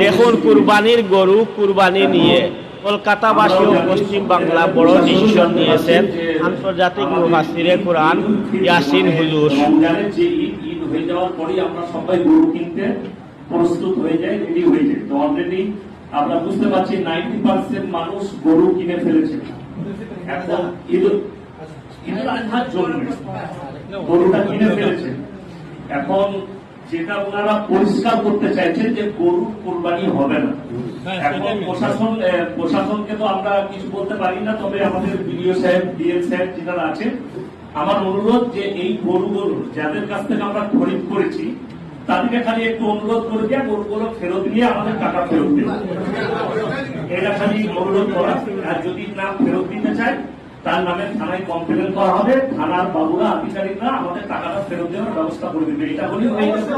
দেখুন, কুরবানির গরু কুরবানি নিয়ে কলকাতাবাসী ও পশ্চিম বাংলা বড় ডিসিশন নিয়েছেন আন্তর্জাতিক মুফাসসিরে কোরআন ইয়াসিন হুজুর। ঈদ হয়ে যাওয়ার পরেই আমরা সবাই গরু কিনতে প্রস্তুত হয়ে যাই, রেডি হয়ে যাই। তো অলরেডি আমরা বুঝতে পারছি 90% মানুষ গরু কিনে ফেলেছে। এখন ঈদ আজহার জন্য গরুটা কিনে ফেলেছে। এখন যেটা ওনারা পরিষ্কার করতে চাইছেন যে গরু কোরবানি হবে না। এখন প্রশাসনকে তো আমরা কিছু বলতে পারি না, তবে আমাদের বিডিও সাহেব, ডিএম সাহেব যেটা আছে, আমার অনুরোধ যে এই গরুগুলো যাদের কাছ থেকে আমরা খরিদ করেছি তাদেরকে খালি একটু অনুরোধ করে দিয়ে গরুগুলো ফেরত নিয়ে আমাদের টাকা ফেরত দেবে, এটা খালি অনুরোধ করা। আর যদি না ফেরত দিতে চায় তার নামে থানায় কমপ্লেন করা হবে, থানার বাবুরা আধিকারিকরা আমাদের টাকাটা ফেরত দেওয়ার ব্যবস্থা করে দেবে। এটা বলি হয়ে যাবে।